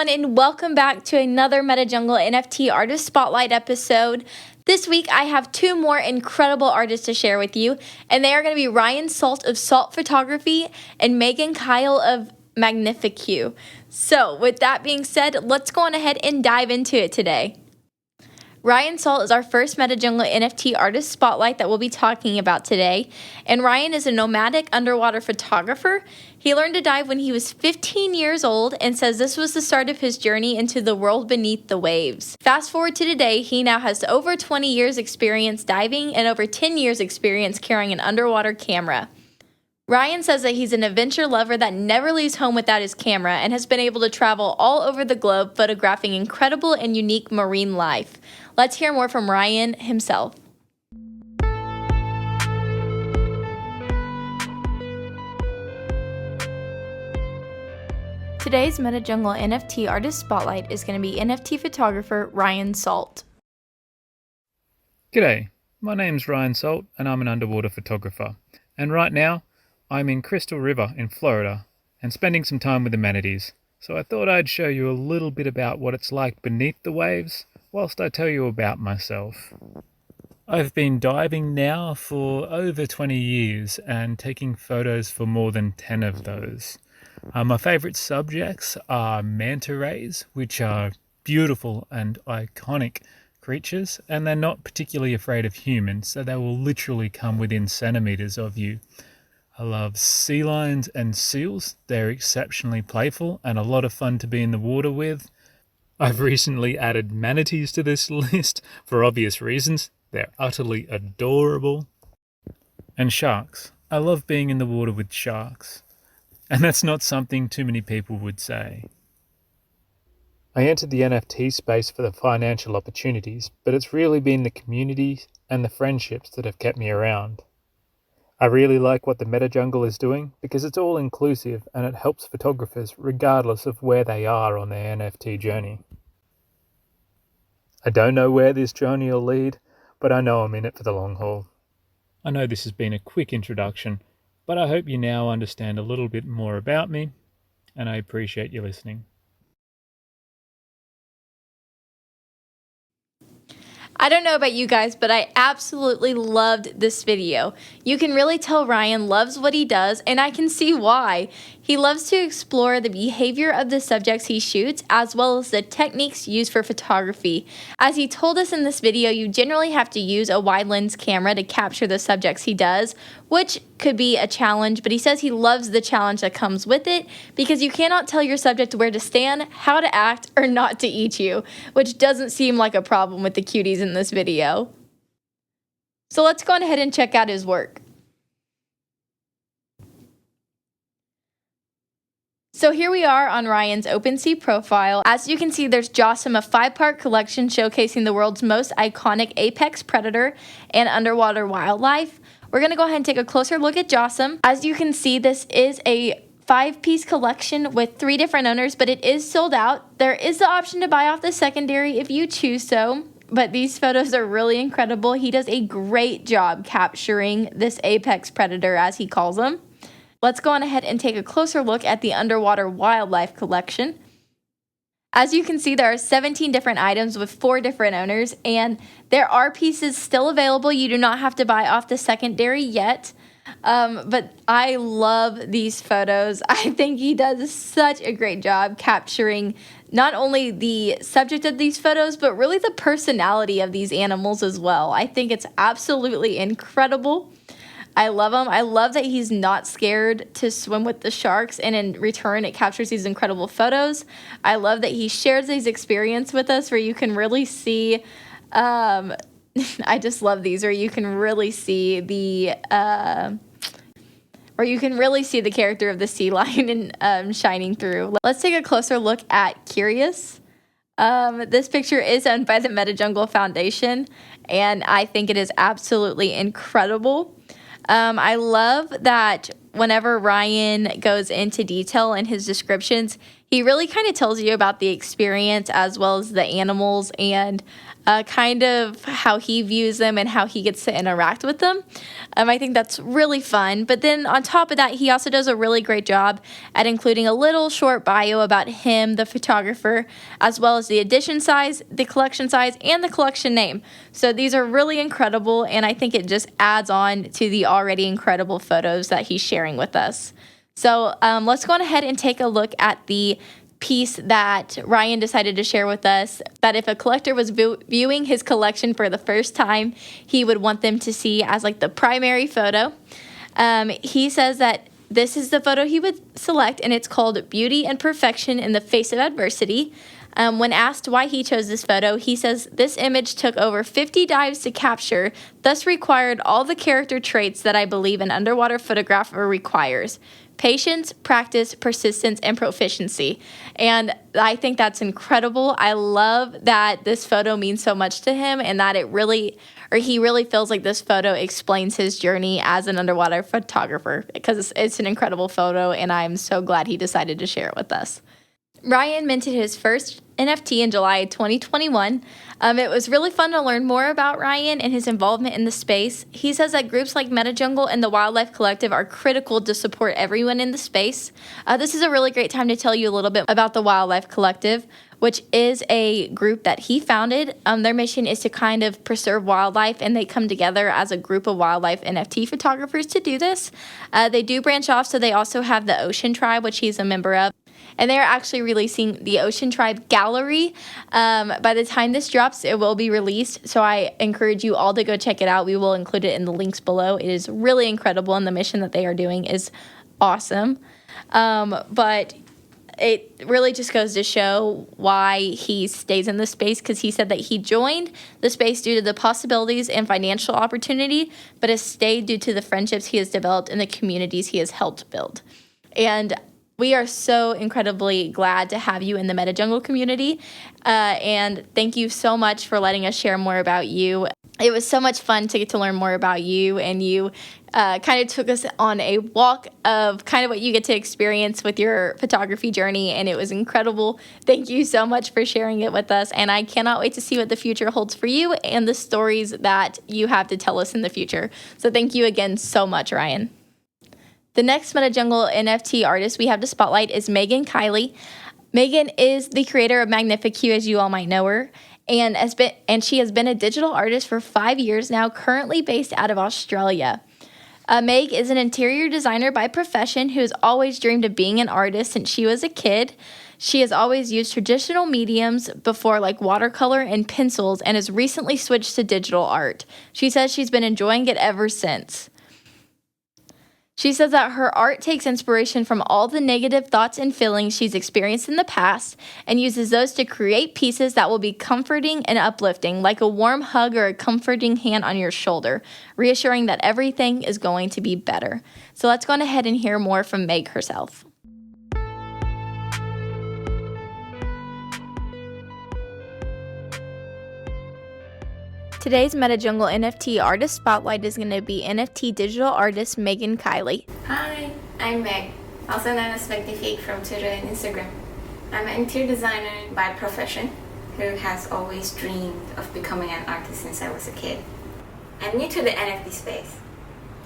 everyone, and welcome back to another MetaJungle NFT Artist Spotlight episode. This week, I have two more incredible artists to share with you, and they are going to be Ryan Sault of Sault Photography and Kyle of Megnifique. So, with that being said, let's go on ahead and dive into it today. Ryan Sault is our first MetaJungle NFT Artist Spotlight that we'll be talking about today, and Ryan is a nomadic underwater photographer. He learned to dive when he was 15 years old and says this was the start of his journey into the world beneath the waves. Fast forward to today, he now has over 20 years experience diving and over 10 years experience carrying an underwater camera. Ryan says that he's an adventure lover that never leaves home without his camera and has been able to travel all over the globe photographing incredible and unique marine life. Let's hear more from Ryan himself. Today's MetaJungle NFT Artist Spotlight is going to be NFT photographer Ryan Sault. G'day, my name's Ryan Sault and I'm an underwater photographer. And right now, I'm in Crystal River in Florida and spending some time with the manatees. So I thought I'd show you a little bit about what it's like beneath the waves whilst I tell you about myself. I've been diving now for over 20 years and taking photos for more than 10 of those. My favourite subjects are manta rays, which are beautiful and iconic creatures, and they're not particularly afraid of humans, so they will literally come within centimetres of you. I love sea lions and seals. They're exceptionally playful and a lot of fun to be in the water with. I've recently added manatees to this list for obvious reasons. They're utterly adorable. And sharks. I love being in the water with sharks. And that's not something too many people would say. I entered the NFT space for the financial opportunities, but it's really been the community and the friendships that have kept me around. I really like what the MetaJungle is doing because it's all inclusive and it helps photographers regardless of where they are on their NFT journey. I don't know where this journey will lead, but I know I'm in it for the long haul. I know this has been a quick introduction, but I hope you now understand a little bit more about me, and I appreciate you listening. I don't know about you guys, but I absolutely loved this video. You can really tell Ryan loves what he does, and I can see why. He loves to explore the behavior of the subjects he shoots, as well as the techniques used for photography. As he told us in this video, you generally have to use a wide lens camera to capture the subjects he does, which could be a challenge, but he says he loves the challenge that comes with it because you cannot tell your subject where to stand, how to act, or not to eat you, which doesn't seem like a problem with the cuties in this video. So let's go on ahead and check out his work. So here we are on Ryan's OpenSea profile. As you can see, there's Jossum, a 5-part collection showcasing the world's most iconic apex predator and underwater wildlife. We're going to go ahead and take a closer look at Jossum. As you can see, this is a 5-piece collection with 3 different owners, but it is sold out. There is the option to buy off the secondary if you choose so, but these photos are really incredible. He does a great job capturing this apex predator, as he calls them. Let's go on ahead and take a closer look at the underwater wildlife collection. As you can see, there are 17 different items with 4 different owners, and there are pieces still available. You do not have to buy off the secondary yet, but I love these photos. I think he does such a great job capturing not only the subject of these photos, but really the personality of these animals as well. I think it's absolutely incredible. I love him. I love that he's not scared to swim with the sharks, and in return, it captures these incredible photos. I love that he shares these experiences with us where you can really see, I just love these, where you can really see the, character of the sea lion and shining through. Let's take a closer look at Curious. This picture is owned by the MetaJungle Foundation, and I think it is absolutely incredible. I love that whenever Ryan goes into detail in his descriptions, He really kind of tells you about the experience as well as the animals and kind of how he views them and how he gets to interact with them. I think that's really fun. But then on top of that, he also does a really great job at including a little short bio about him, the photographer, as well as the edition size, the collection size, and the collection name. So these are really incredible, and I think it just adds on to the already incredible photos that he's sharing with us. So let's go on ahead and take a look at the piece that Ryan decided to share with us, that if a collector was viewing his collection for the first time, he would want them to see as like the primary photo. He says that this is the photo he would select, and it's called Beauty and Perfection in the Face of Adversity. When asked why he chose this photo, he says, "This image took over 50 dives to capture, thus required all the character traits that I believe an underwater photographer requires. Patience, practice, persistence, and proficiency." And I think that's incredible. I love that this photo means so much to him, and that he really feels like this photo explains his journey as an underwater photographer, because it's an incredible photo, and I'm so glad he decided to share it with us. Ryan minted his first NFT in July 2021. It was really fun to learn more about Ryan and his involvement in the space. He says that groups like MetaJungle and the Wildlife Collective are critical to support everyone in the space. This is a really great time to tell you a little bit about the Wildlife Collective, which is a group that he founded. Their mission is to kind of preserve wildlife, and they come together as a group of wildlife NFT photographers to do this. They do branch off, so they also have the Ocean Tribe, which he's a member of. And they're actually releasing the Ocean Tribe Gallery. By the time this drops, it will be released. So I encourage you all to go check it out. We will include it in the links below. It is really incredible, and the mission that they are doing is awesome. But it really just goes to show why he stays in the space, because he said that he joined the space due to the possibilities and financial opportunity, but has stayed due to the friendships he has developed and the communities he has helped build. And we are so incredibly glad to have you in the MetaJungle community, and thank you so much for letting us share more about you. It was so much fun to get to learn more about you, and you kind of took us on a walk of kind of what you get to experience with your photography journey, and it was incredible. Thank you so much for sharing it with us, and I cannot wait to see what the future holds for you and the stories that you have to tell us in the future. So thank you again so much, Ryan. The next MetaJungle NFT artist we have to spotlight is Kylie. Megan is the creator of Megnifique, as you all might know her, and she has been a digital artist for 5 years now, currently based out of Australia. Meg is an interior designer by profession who has always dreamed of being an artist since she was a kid. She has always used traditional mediums before, like watercolor and pencils, and has recently switched to digital art. She says she's been enjoying it ever since. She says that her art takes inspiration from all the negative thoughts and feelings she's experienced in the past and uses those to create pieces that will be comforting and uplifting, like a warm hug or a comforting hand on your shoulder, reassuring that everything is going to be better. So let's go on ahead and hear more from Meg herself. Today's MetaJungle NFT artist spotlight is going to be NFT digital artist Kylie. Hi, I'm Meg, also known as Megnifique from Twitter and Instagram. I'm an interior designer by profession who has always dreamed of becoming an artist since I was a kid. I'm new to the NFT space.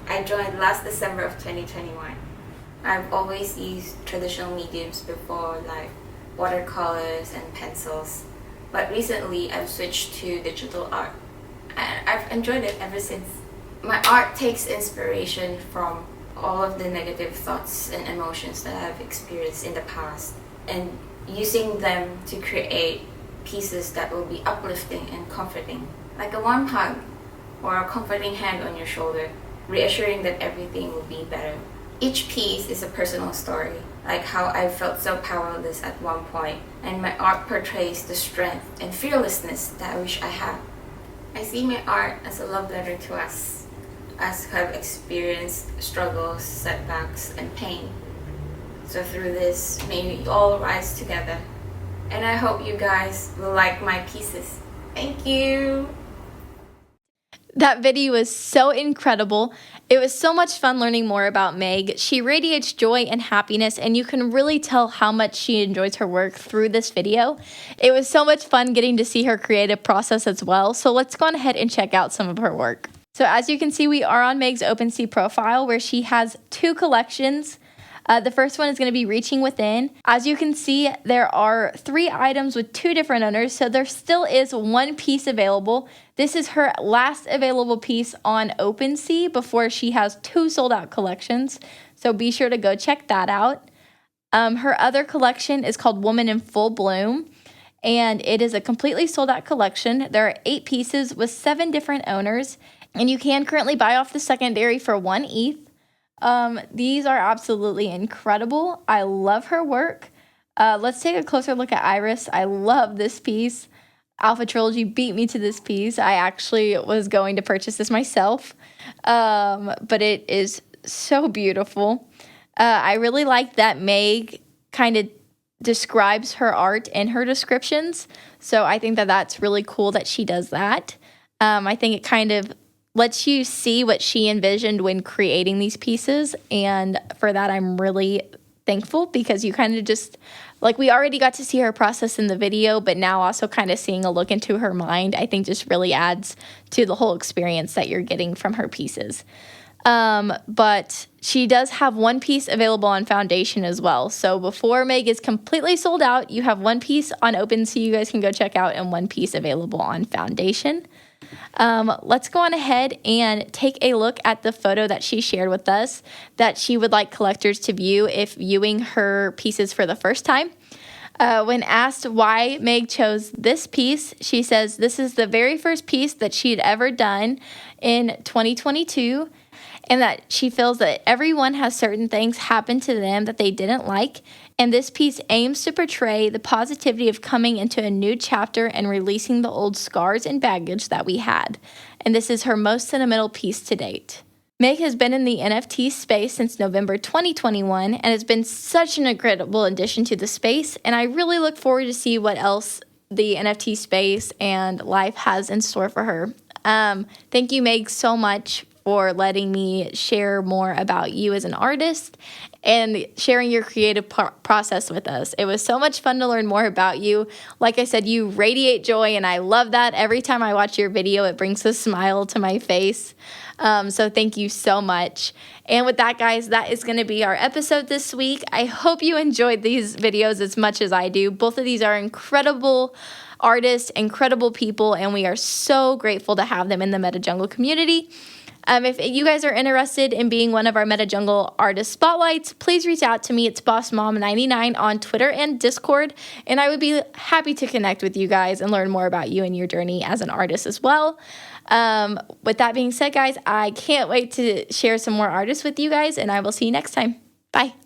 I joined last December of 2021. I've always used traditional mediums before, like watercolors and pencils, but recently I've switched to digital art. And I've enjoyed it ever since. My art takes inspiration from all of the negative thoughts and emotions that I've experienced in the past, and using them to create pieces that will be uplifting and comforting, like a warm hug or a comforting hand on your shoulder, reassuring that everything will be better. Each piece is a personal story, like how I felt so powerless at one point, and my art portrays the strength and fearlessness that I wish I had. I see my art as a love letter to us who have experienced struggles, setbacks, and pain. So through this, may we all rise together. And I hope you guys will like my pieces. Thank you! That video was so incredible. It was so much fun learning more about Meg. She radiates joy and happiness, and you can really tell how much she enjoys her work through this video. It was so much fun getting to see her creative process as well. So let's go on ahead and check out some of her work. So as you can see, we are on Meg's OpenSea profile where she has 2 collections. The first one is going to be Reaching Within. As you can see, there are 3 items with 2 different owners, so there still is 1 piece available. This is her last available piece on OpenSea before she has 2 sold out collections, so be sure to go check that out. Her other collection is called Woman in Full Bloom, and it is a completely sold out collection. There are 8 pieces with 7 different owners, and you can currently buy off the secondary for 1 ETH. These are absolutely incredible. I love her work. Let's take a closer look at Iris. I love this piece. Alpha Trilogy beat me to this piece. I actually was going to purchase this myself, but it is so beautiful. I really like that Meg kind of describes her art in her descriptions, so I think that that's really cool that she does that. I think it kind of lets you see what she envisioned when creating these pieces, and for that I'm really thankful, because you kind of just, like, we already got to see her process in the video, but now also kind of seeing a look into her mind, I think just really adds to the whole experience that you're getting from her pieces. But she does have 1 piece available on Foundation as well. So before Meg is completely sold out, you have 1 piece on OpenSea you guys can go check out, and 1 piece available on Foundation. Let's go on ahead and take a look at the photo that she shared with us that she would like collectors to view if viewing her pieces for the first time. When asked why Meg chose this piece, she says this is the very first piece that she had ever done in 2022, and that she feels that everyone has certain things happen to them that they didn't like, and this piece aims to portray the positivity of coming into a new chapter and releasing the old scars and baggage that we had. And this is her most sentimental piece to date. Meg has been in the NFT space since November 2021 and has been such an incredible addition to the space, and I really look forward to see what else the NFT space and life has in store for her. Thank you, Meg, so much for letting me share more about you as an artist and sharing your creative process with us. It was so much fun to learn more about you. Like I said, you radiate joy, and I love that. Every time I watch your video, it brings a smile to my face. So thank you so much. And with that, guys, that is going to be our episode this week. I hope you enjoyed these videos as much as I do. Both of these are incredible artists, incredible people, and we are so grateful to have them in the MetaJungle community. If you guys are interested in being one of our MetaJungle artist spotlights, please reach out to me. It's BossMom99 on Twitter and Discord, and I would be happy to connect with you guys and learn more about you and your journey as an artist as well. With that being said, guys, I can't wait to share some more artists with you guys, and I will see you next time. Bye.